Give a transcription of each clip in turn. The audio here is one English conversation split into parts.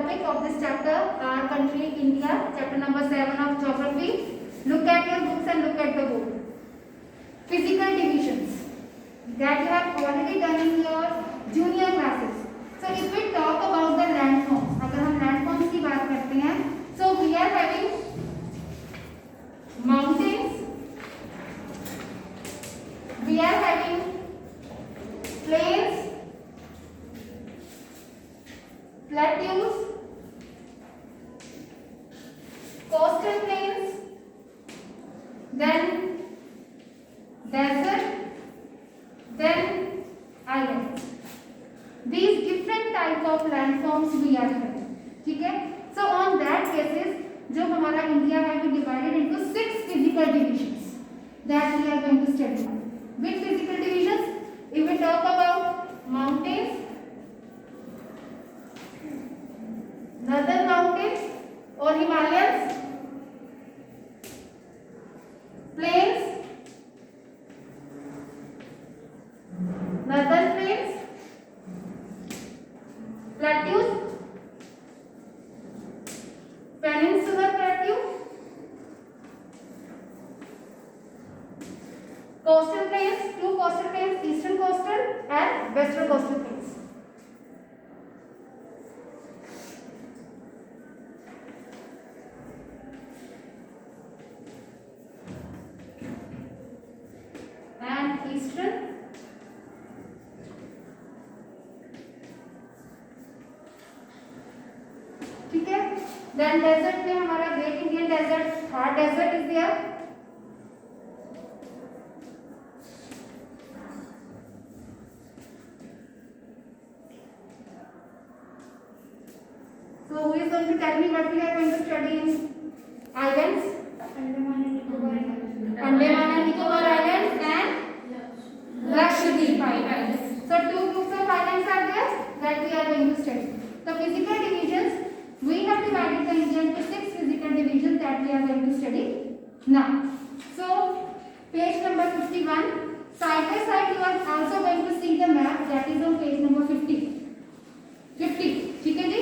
topic of this chapter, our country India, chapter number 7 of geography. Look at your books and look at the board. Physical divisions that you have already done in your junior classes. So if we talk about the landforms, अगर हम landforms की बात करते हैं, so we are having mountains, we are having plains, plateaus, coastal plains, then desert, then islands. These different type of landforms we are having. ठीक है? So on that basis, जो हमारा इंडिया है, we divided into 6 physical divisions that we are going to study. Which physical divisions? If we talk about mountains, northern mountains or Himalayas, plains, northern plains, plateaus, peninsular plateau, coastal plains, 2 coastal plains, eastern coastal and western coastal plains. And eastern ठीक है. Then desert में हमारा Great Indian Desert, Thar Desert is there. So who is going to tell me what we are going to study in islands? Andaman and Nicobar Islands and Lakshadweep Islands. So 2 groups of islands are there that we are going to study. So physical divisions, we have divided the India into 6 physical divisions that we are going to study now. So page number 51. Side by side you are also going to see the map that is on page number 50. ठीक है जी?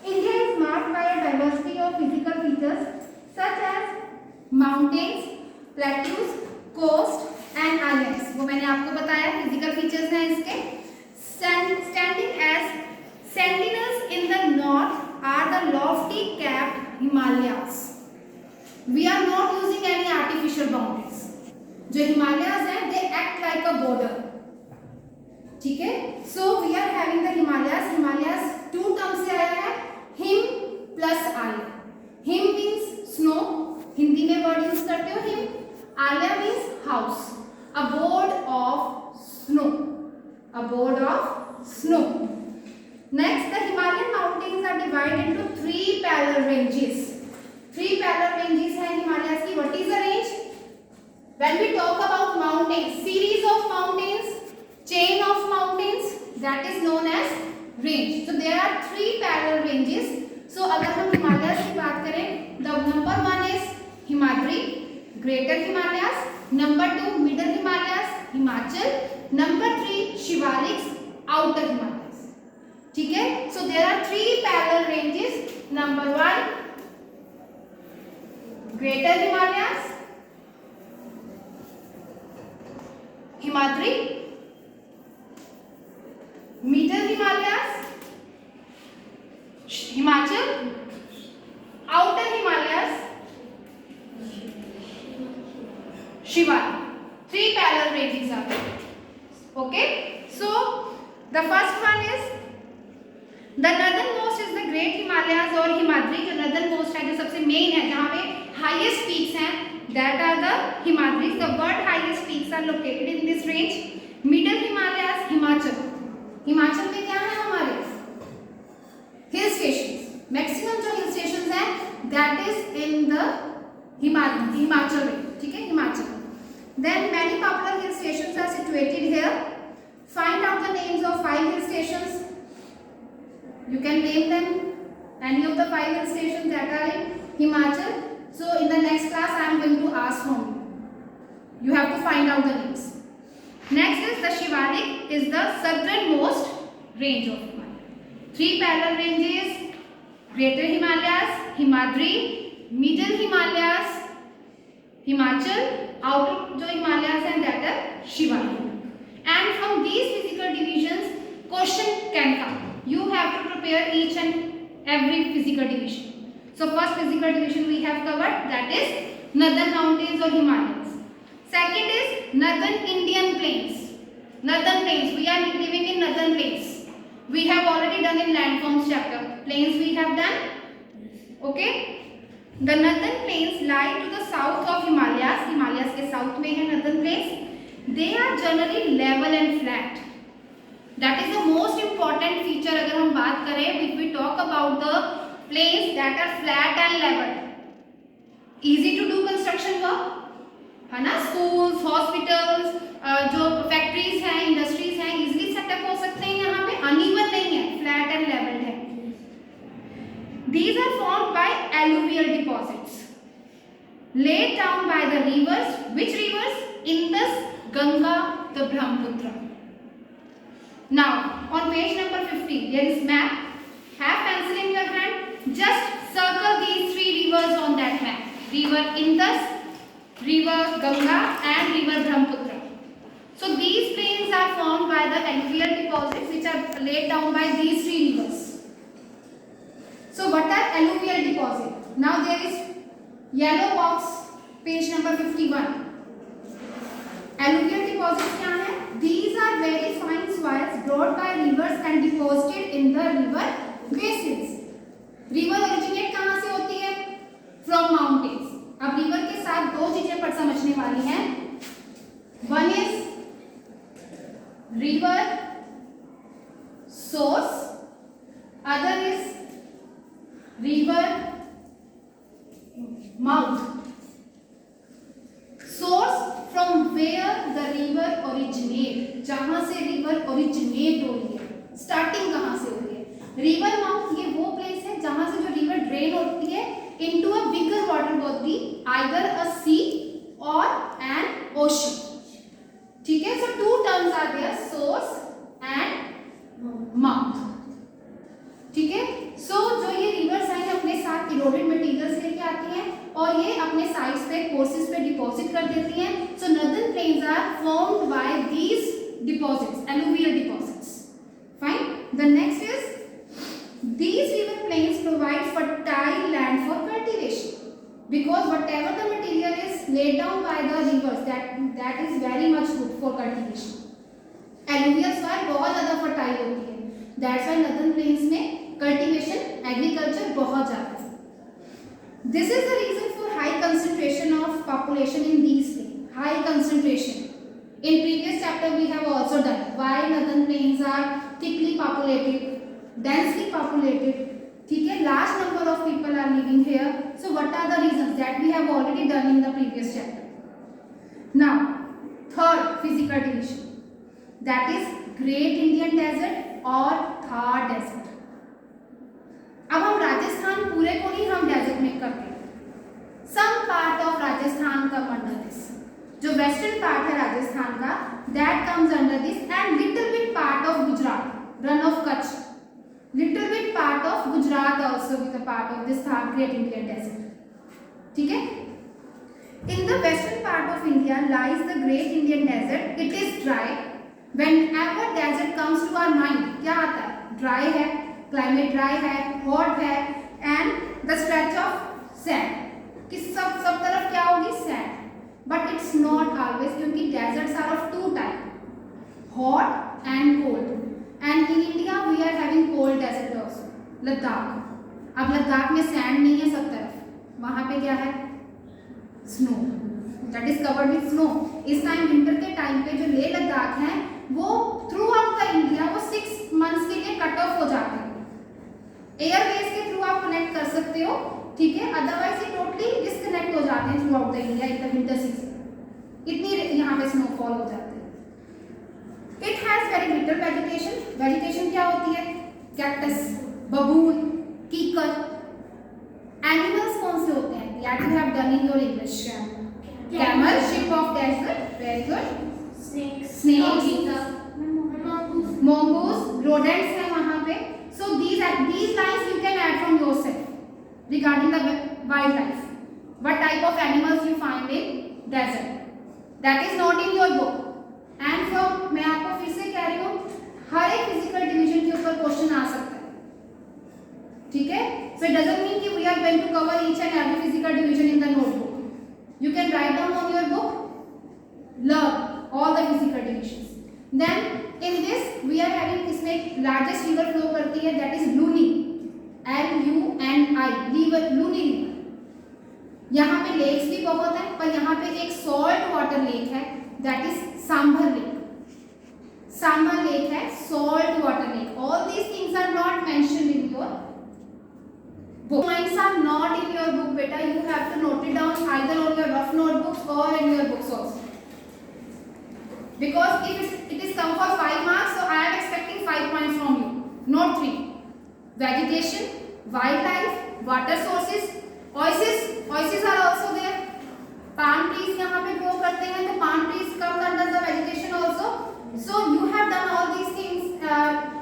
India is marked by a diversity of physical features such as mountains, plateaus, coast and islands. वो मैंने आपको बताया physical features हैं इसके. Standing as sentinels in the north are the lofty capped Himalayas. We are not using any artificial boundaries. जो Himalayas हैं, they act like a border. ठीक है? So we are having the Himalayas. Himalayas 2 terms से आया है. हिम plus आल्या. हिम मीन्स स्नो, हिंदी में वर्ड यूज करते हो हिम. आल्या means house, abode of snow, abode of snow. Next, the Himalayan mountains are divided into 3 parallel ranges. 3 parallel ranges हैं हिमालयस की. What is the range? When we talk about mountains, series of mountains, chain of mountains, that is known as range. So there are 3 parallel ranges. So अगर हम Himalayas की बात करें, the number 1 is Himadri, Greater Himalayas. Number 2 Middle Himalayas, Himachal. Number 3 Shivaliks, Outer Himalayas. ठीक है? So there are 3 parallel ranges. Number 1 Greater Himalayas, Himadri, Middle Himalayas, Himachal, Outer Himalayas, Shivalik. 3 parallel ranges are there. Okay? So the first one is the northernmost is the Great Himalayas or Himadri. जो northernmost है, जो सबसे main है, जहाँ पे highest peaks हैं, that are the Himadris. The word highest peaks are located in this range. Middle Himalayas, Himachal. Himachal में क्या है हमारे हिल स्टेशंस. मैक्सिमम जो हिल स्टेशंस हैं that is in the Himachal range. ठीक है? Himachal. Then many popular hill stations are situated here. Find out the names of 5 hill stations. You can name them any of the 5 hill stations that are in Himachal. So in the next class I am going to ask from you. You have to find out the names. Next is the Shivalik is the southernmost range of Himalaya. 3 parallel ranges, greater Himalayas, Himadri, middle Himalayas, Himachal, outer जो Himalayas हैं that are Shivalik. And from these physical divisions, question can come. You have to prepare each and every physical division. So first physical division we have covered, that is northern mountains or Himalayas. Second is northern Indian plains. Northern plains, we are living in northern plains. We have already done in landforms chapter. Plains we have done. Okay. The northern plains lie to the south of Himalayas. Himalayas के south में है northern plains. They are generally level and flat. That is the most important feature. अगर हम बात करें, if we talk about the plains that are flat and level, easy to do construction work, है ना. Schools, hospitals, जो factories हैं, industries हैं, easily setup हो सकते हैं. यहाँ पे uneven नहीं है, flat and level है. These are formed by alluvial deposits laid down by the rivers. Which rivers? Indus, Ganga, the Brahmaputra. Now on page number 50 there is map. Have pencil in your hand. Just circle these 3 rivers on that map. River Indus, River Ganga and River Brahmaputra. So these plains are formed by the alluvial deposits which are laid down by these 3 rivers. So what are alluvial deposits? Now there is yellow box, page number 51. Alluvial deposits क्या है? These are very fine soils brought by rivers and deposited in the river basins. River originate कहाँ से होती है? From mountains. अब river के साथ 2 चीजें पर समझने वाली हैं. One is river source, other is river mouth. Source from where the river originate, जहां से river originate हो रही है, starting कहां से हो रही है. River mouth ये वो place है जहां से जो river drain होती है into a bigger water body, either a sea or an ocean. ठीक है. So 2 terms are there, source and mouth. ठीक है. So जो ये rivers हैं अपने साथ eroded materials लेके आती हैं और ये अपने साइड्स पे कोर्सेज पे डिपॉजिट कर देती हैं. So northern plains are formed by these deposits, alluvial deposits. Fine. The next is these river plains provide fertile land for cultivation because whatever the material is laid down by the rivers, that is very much good for cultivation. Alluvial soil बहुत ज़्यादा fertile होती है. That's why northern plains में cultivation, agriculture बहुत ज़्यादा है. This is the reason for high concentration of population in these plains. High concentration. In previous chapter we have also done why northern plains are thickly populated, densely populated. ठीक है. Large number of people are living here. So what are the reasons? That we have already done in the previous chapter. Now third physical division, that is Great Indian Desert or Thar Desert. अब हम राजस्थान पूरे को नहीं हम desert में करते. Some part of Rajasthan come under this. जो western part है राजस्थान का that comes under this and little bit part of Gujarat, run of Kutch, little bit part of Gujarat also with a part of this Thar great Indian desert. ठीक है. In the western part of India lies the great Indian desert. It is dry. Whenever desert comes to our mind क्या आता है? Dry है, climate dry है, hot है and the stretch of sand. कि सब तरफ क्या होगी? Sand. But it's not always, क्योंकि deserts are of 2 type, hot and cold. And in India we are having cold desert also. Ladakh. अब लद्दाख में सैंड नहीं है सब तरफ, वहां पे क्या है? Snow. That is covered with snow. इस टाइम विंटर के टाइम पे जो लेह लद्दाख है वो थ्रू आउट द इंडिया वो 6 मंथ्स के लिए कट ऑफ हो जाते हैं. एयरवेज के थ्रू आप कनेक्ट कर सकते हो. ठीक है. अदरवाइज ये टोटली डिस्कनेक्ट हो जाते हैं through out the India in the winter season. इतनी यहाँ पे स्नोफॉल हो जाती है. It has very little vegetation. Vegetation क्या होती है? कैक्टस, बबूल, कीकर. एनिमल्स कौन से होते हैं? That you have done in your English. Camel, ship of desert, very good. Snake, mongoose, rodents हैं वहाँ पे. So these regarding the wildlife. What type of animals you find in desert? That is not in your book. And from मैं आपको फिर से कह रही हूँ, हर एक फिजिकल डिवीजन के ऊपर क्वेश्चन आ सकता है, ठीक है? So it doesn't mean कि we are going to cover each and every physical division in the notebook. You can write down on your book, learn all the physical divisions. Then in this we are having, इसमें largest river flow करती है, that is Luni, L-U-N-I, river, Luni river. यहाँ पे lakes भी बहुत है, पर यहाँ पे एक सॉल्ट वाटर लेक है, that is Sambhar lake. Sambhar lake है, salt water lake. All these things are not mentioned in your book. Points are not in your book, beta. You have to note it down either on your rough notebooks or in your books also. Because if it is come for 5 marks, so I am expecting 5 points from you, not 3. Vegetation, wildlife, water sources, oases are also there. Palm trees यहाँ पे grow करते हैं, तो palm trees comes under the vegetation also. So you have done all these things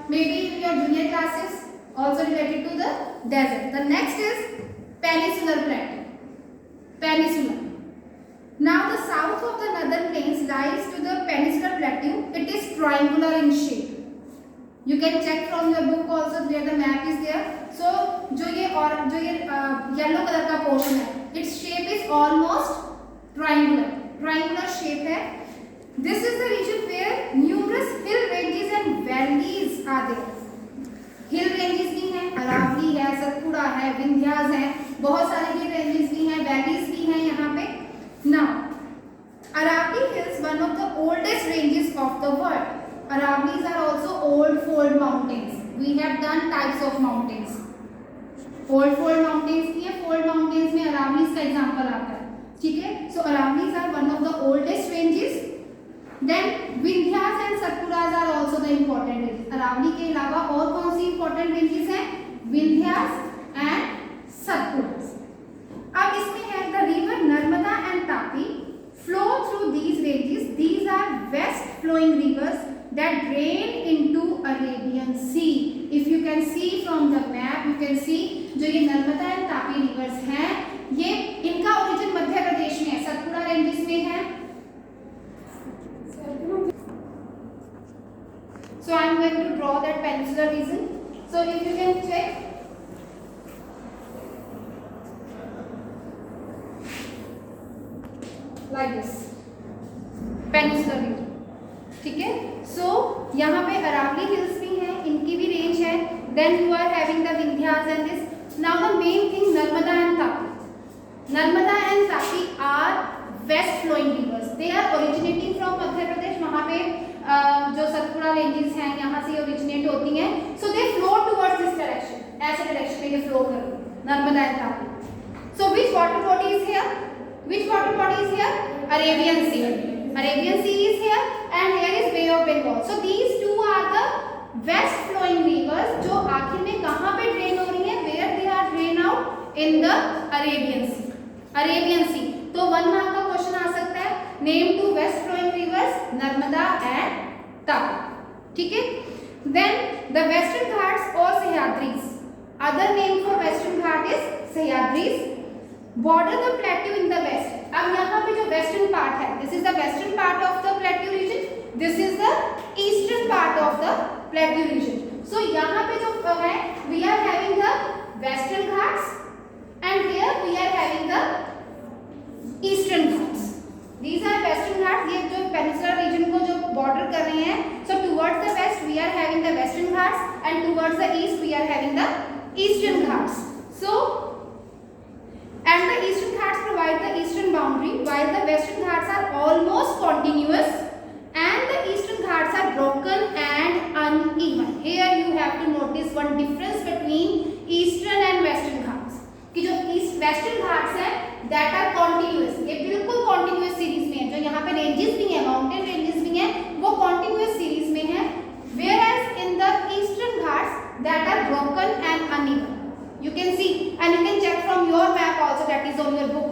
maybe in your junior classes, also related to the desert. The next is peninsular plateau. Peninsular. Now the south of the northern plains lies to the peninsular plateau. It is triangular in shape. You can check from your book also where the map is there. So जो ये yellow color का portion है, its shape is almost triangular. Triangular shape है. This is the region where numerous hill ranges and valleys are there. Hill ranges भी हैं, अरावली है, सतपुड़ा है, विंध्यास है, बहुत सारे हिल रेंजेस भी हैं, वैलीज भी हैं यहाँ पे. Now, Aravalli Hills, one of the oldest ranges of the world. Aravallis are also old fold mountains. We have done types of mountains. Old fold mountains की है, fold mountains में Aravallis का example आता है, ठीक है? So Aravallis are one of the oldest ranges. Then Vindhyas and Satpuras are also the important ranges. Aravalli के अलावा और कौन सी important ranges हैं? Vindhyas and Satpuras. अब इसमें है the river Narmada and Tapi flow through these ranges. These are west flowing rivers that drain into Arabian Sea. If you can see from the map, you can see जो ये Narmada and Tapi reverse हैं, ये इनका origin Madhya Pradesh में है, Satpura ranges में है. So I am going to draw that peninsular region. So if you can check, like this, peninsular region, ठीक है? So यहाँ पे अरावली हिल्स भी हैं, इनकी भी रेंज है. Then you are having the Vindhyas and this. Now the main thing, Narmada and Tapi. Narmada and Tapi are west flowing rivers. They are originating from Madhya Pradesh. वहाँ पे जो सतपुड़ा रेंजेस हैं यहाँ से ओरिजिनेट होती हैं. So they flow towards this direction. ऐसे direction में ये फ्लो कर रही है, Narmada and Tapi. So which water body is here? Which water body is here? Arabian Sea. Arabian Sea is here and here is Bay of Bengal. So these two are the west flowing rivers जो आखिर में कहाँ पे drain हो रही है? Where they are drain out in the Arabian Sea. Arabian Sea. तो 1 mark का क्वेश्चन आ सकता है. Name two west flowing rivers, Narmada and Tapi. ठीक है? Then the Western Ghats or Sahyadris. Other name for Western Ghat is Sahyadris. Border the plateau in the west. अब यहाँ पे जो western part है, this is the western part of the plateau region. This is the eastern part of the plateau region. So यहाँ पे जो है, we are having the Western Ghats and here we are having the Eastern Ghats. These are Western Ghats. ये जो peninsular region को जो border कर रहे हैं. So towards the west we are having the Western Ghats and towards the east we are having the Eastern Ghats. So and the Eastern Ghats provide the eastern boundary while the Western Ghats are almost continuous and the Eastern Ghats are broken and uneven. Here you have to notice one difference between Eastern and Western Ghats. कि जो Western Ghats हैं that are continuous, ये बिल्कुल continuous series में है. जो यहाँ पे ranges भी हैं, mountain ranges भी हैं, वो continuous series में हैं. Whereas in the Eastern Ghats that are broken and uneven. You can see and you can check from your map also that is on your book.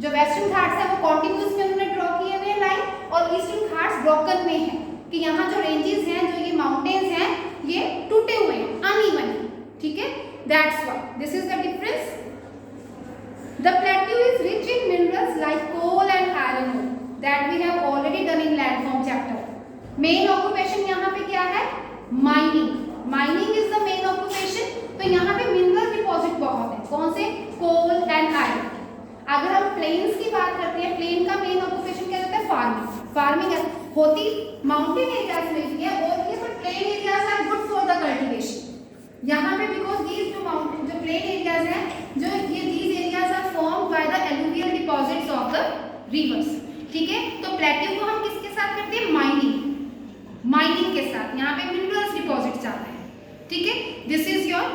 जो Western Ghats है वो continuous में उन्होंने draw किए हुए line और Eastern Ghats broken में है कि यहाँ जो ranges हैं, जो ये mountains हैं, ये टूटे हुए हैं, uneven है, ठीक है? That's why this is the difference. The plateau is rich in minerals like coal and iron ore that we have already done in landform chapter. Main occupation यहाँ पे क्या है? Mining. Mining is the main occupation. तो यहाँ पे mineral deposit बहुत है. कौन से? Coal and iron. अगर हम plains की बात करते हैं, plain का main occupation क्या रहता है? Farming. Farming होती mountain areas में भी है और ये पर plain areas are good for the cultivation. यहाँ पे because these जो mountain जो plain areas हैं, जो ये these areas are formed by the alluvial deposits of the rivers. ठीक है, तो plateau को हम किसके साथ करते हैं? माइनिंग के साथ. यहाँ पे मिनरल्स डिपॉजिट जाता है. ठीक है, this is your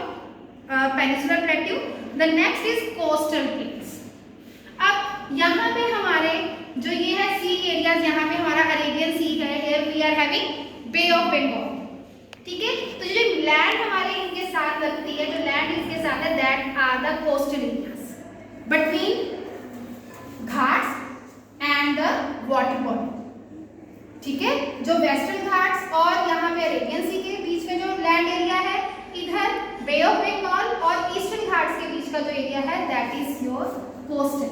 peninsular plateau. The next is coastal planes. अब यहाँ पे हमारे जो ये है सी एरियाज, यहाँ पे हमारा अरेबियन सी है, here we are having Bay of Bengal. ठीक है, तो जो लैंड हमारे इनके साथ लगती है, जो लैंड इसके साथ है, that are the coastal areas between Ghats and the water body. ठीक है, जो वेस्टर्न घाट्स और यहाँ पे अरेबियन सी के बीच में जो लैंड एरिया है, इधर बे ऑफ बंगाल और ईस्टर्न घाट्स के बीच का जो एरिया है, दैट इज योर कोस्टल.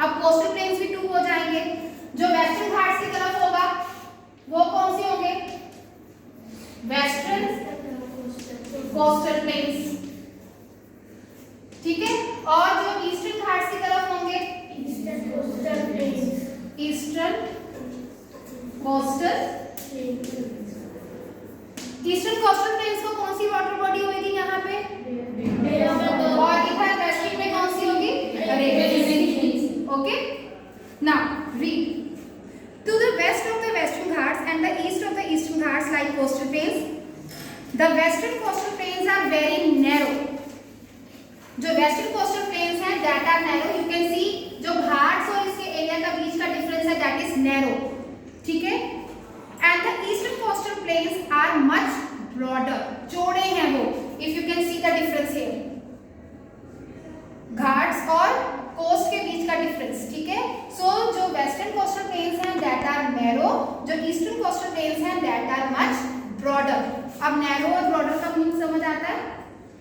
अब कोस्टल प्लेन्स भी टू हो जाएंगे. जो वेस्टर्न घाट्स की तरफ होगा वो कौन से होंगे? Western coastal planes. ठीक है, और जो ईस्टर्न घाट्स की तरफ होंगे, eastern coastal planes. Eastern coastal planes को कौन सी वाटर बॉडी होगी यहाँ पे? और इधर वेस्टर्न में कौन सी होगी? Arabian Sea. Okay, now read. To the west of the western ghats and the east of the eastern ghats lie coastal plains. The western coastal plains are very narrow. जो वेस्टर्न कोस्टल प्लेन्स हैं, that are narrow. You can see जो घाट्स और इसके area का बीच का difference है, that is narrow. ठीक है, and the eastern coastal plains are much broader. चौड़े हैं वो. If you can see the difference here. Ghats और कोस्ट के बीच का डिफरेंस. ठीक है, सो जो वेस्टर्न कोस्टल प्लेन्स हैं, that are narrow. जो ईस्टर्न कोस्टल प्लेन्स हैं, that are much broader. अब narrow और broader का मीनिंग समझ आता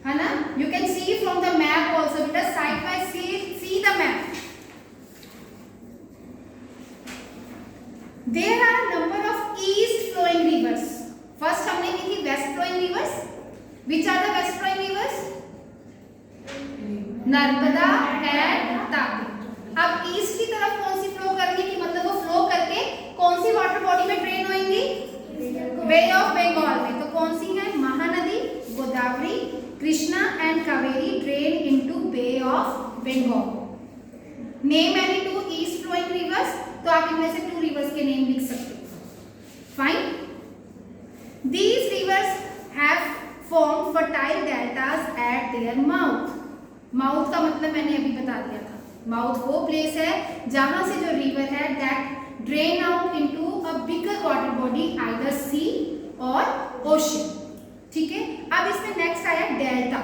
है ना? You can see from the map also. Let us side by see the map. There are number of east flowing rivers. First हमने की थी west flowing rivers. Which are the west flowing rivers? Narmada and Tapi. अब east की तरफ कौन सी flow कर रही है, मतलब वो फ्लो करके कौन सी वाटर बॉडी में ड्रेन होंगी? बे ऑफ बंगाल में. तो कौन सी है? Mahanadi, Godavari, Krishna and Kaveri drain into Bay of Bengal. Name any two east flowing rivers. तो आप इनमें से टू रिवर्स के नेम लिख सकते हो. Fine. These rivers have formed fertile deltas eight their mouth. Mouth का मतलब मैंने अभी बता दिया था. माउथ वो प्लेस है जहां से जो रिवर है that drain out into a bigger water body, either sea or ocean. ठीक है, अब इसमें नेक्स्ट आया डेल्टा.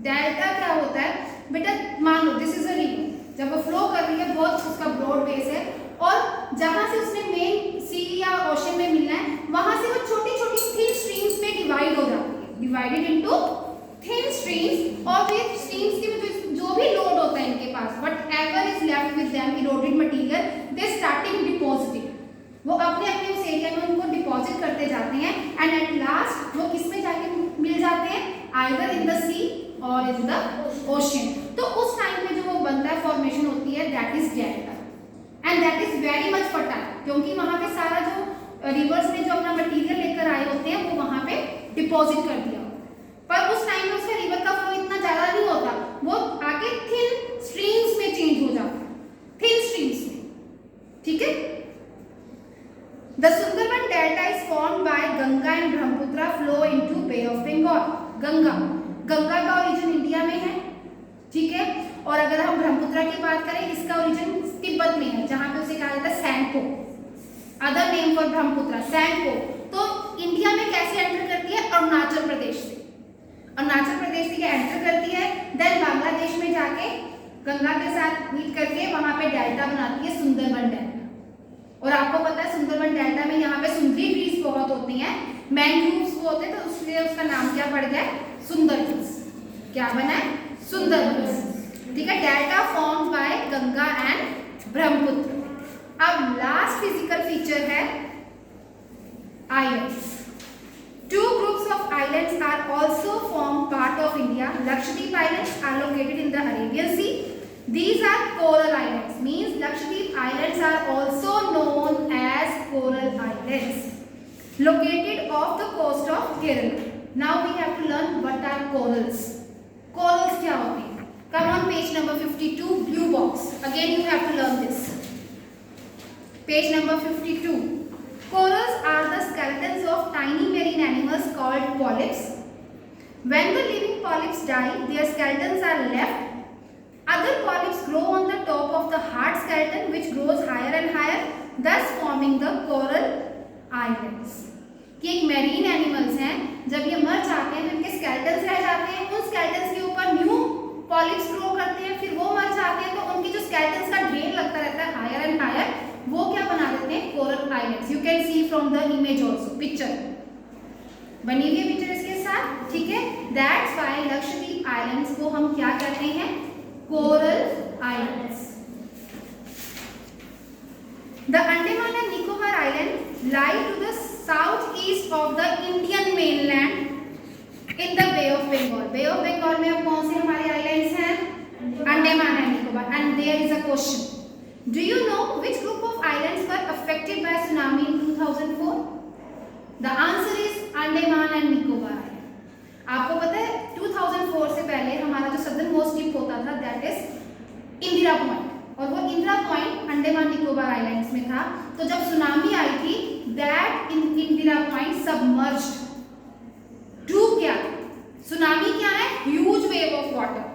डेल्टा क्या होता है बेटा? मान लो दिस इज अ रिवर. जब वो फ्लो कर रही है, बहुत उसका ब्रॉड बेस है, और जहां से उसने मेन सी या ओशन में मिलना है, वहां से वो छोटी छोटी थिन स्ट्रीम्स में डिवाइड हो जाती है. Divided into thin streams. और ये स्ट्रीम्स की जो भी लोड होता है इनके पास, whatever is left with them eroded material, they starting depositing. वो अपने अपने उस एरिया में उनको डिपॉजिट करते जाते हैं एंड एट लास्ट वो किस में जाके मिल जाते हैं? आइदर इन द सी और इन द ओशन. तो उस टाइम पे जो वो बनता है, फॉर्मेशन होती है, that is delta. And that is very much fertile, क्योंकि वहां पे सारा जो रिवर्स ने जो अपना मटेरियल लेकर आए होते हैं, वो वहां पे डिपॉजिट कर दिया. पर उस टाइम में उसका रिवर का फ्लो इतना ज्यादा नहीं होता, वो आगे थिन स्ट्रीम्स में चेंज हो जाता है. थिन स्ट्रीम्स में. ठीक है. The Sundarban Delta is formed by Ganga and Brahmaputra flow into Bay of Bengal. Ganga का ओरिजिन इंडिया में है. ठीक है, और अगर हम ब्रह्मपुत्र की बात करें, इसका ओरिजिन तिब्बत में है, जहां पे उसे कहा जाता है Tsangpo. Other name for Brahmaputra Tsangpo. तो इंडिया में कैसे एंटर करती है? अरुणाचल प्रदेश से. अरुणाचल प्रदेश से एंटर करती है, देन बांग्लादेश में जाके गंगा के साथ मीट करके वहां पे डेल्टा बनाती है, सुंदरबन डेल्टा. और आपको पता है सुंदरबन डेल्टा में यहाँ पे सुंदरी ट्रीज बहुत होती हैं, मैंग्रोव्स होते हैं, तो इसलिए उसका नाम क्या पड़ गया? सुंदरबन. क्या बना है? सुंदरबन. ठीक है, delta formed by Ganga and Brahmaputra. अब लास्ट फिजिकल फीचर है islands. Two groups of islands are also form part of India. Lakshadweep Islands are located in the Arabian Sea. These are coral islands. Means Lakshadweep Islands are also known as coral islands, located off the coast of Kerala. Now we have to learn what are corals. Corals क्या होते हैं? Come on, page number 52, blue box. Again you have to learn this. Page number 52. Corals are the skeletons of tiny marine animals called polyps. When the living polyps die, their skeletons are left. Other polyps grow on the top of the hard skeleton, which grows higher and higher, thus forming the coral islands. कि एक marine animals हैं, जब ये मर जाते हैं तो इनके स्केलेटन्स रह जाते हैं, उन स्केलेटन्स के ऊपर न्यू पॉलिप्स ग्रो करते हैं, फिर वो मर जाते हैं तो उनकी जो स्केलेटन्स का ढेर लगता रहता है हायर एंड हायर, वो क्या बना देते हैं? Coral islands. You can see from the image also, picture बनी हुई है पिक्चर इसके साथ, ठीक है। दैट्स व्हाई लक्षद्वीप आइलैंड्स को हम क्या कहते हैं? Coral islands. The Andaman and Nicobar island lie to the south east of the Indian mainland in the Bay of Bengal. Bay of Bengal में अब कौन से हमारे आइलैंड्स हैं? Andaman and Nicobar. And there is a question, do you know which group of islands were affected by tsunami in 2004? The answer is Andaman and Nicobar. आपको पता है 2004 से पहले हमारा जो सदर्न मोस्ट टिप होता था दैट इज इंदिरा पॉइंट, और वो इंदिरा पॉइंट अंडमान निकोबार आइलैंड्स में था। तो जब सुनामी आई थी दैट इंदिरा पॉइंट सबमर्ज्ड, डूब गया। सुनामी क्या है? ह्यूज वेव ऑफ वाटर,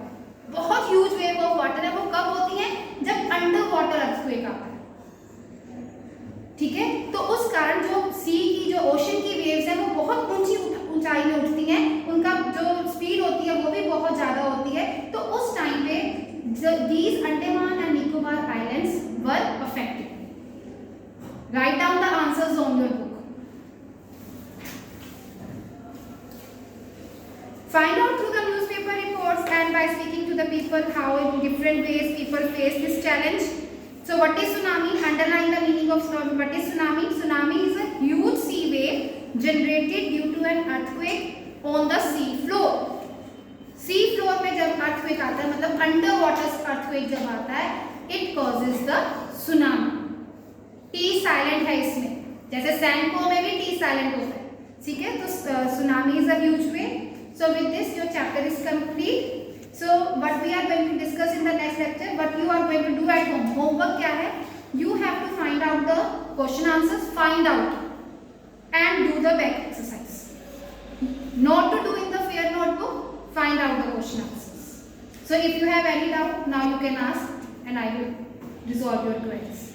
बहुत ह्यूज वेव ऑफ वाटर है। वो कब होती है? जब अंडर वाटर अर्थक्वेक आता है, ठीक है। तो उस कारण जो सी की, जो ओशन की वेव्स हैं वो बहुत ऊंची ऊंचाई में उठती हैं, उनका जो स्पीड होती है वो भी बहुत ज्यादा होती है। तो उस टाइम पे these Andaman and Nicobar islands were affected. Write down the answers on your book. Find out through the newspaper reports and by speaking to the people how in different ways people face this challenge. So what is tsunami? Underline the meaning of tsunami. What is tsunami? Tsunami is a huge sea wave generated due to an earthquake on the sea floor. Sea floor में जब earthquake आता है, मतलब under water earthquake जब आता है, it causes the tsunami. T silent है इसमें, जैसे सैंको में भी T silent होता है, ठीक है। तो tsunami is a huge wave. So with this your chapter is complete. So what we are going to discuss in the next lecture, what you are going to do at home. Homework क्या है? You have to find out the question answers, find out and do the back exercise. Not to do in the fair notebook, find out the question answers. So if you have any doubt, now you can ask and I will resolve your queries.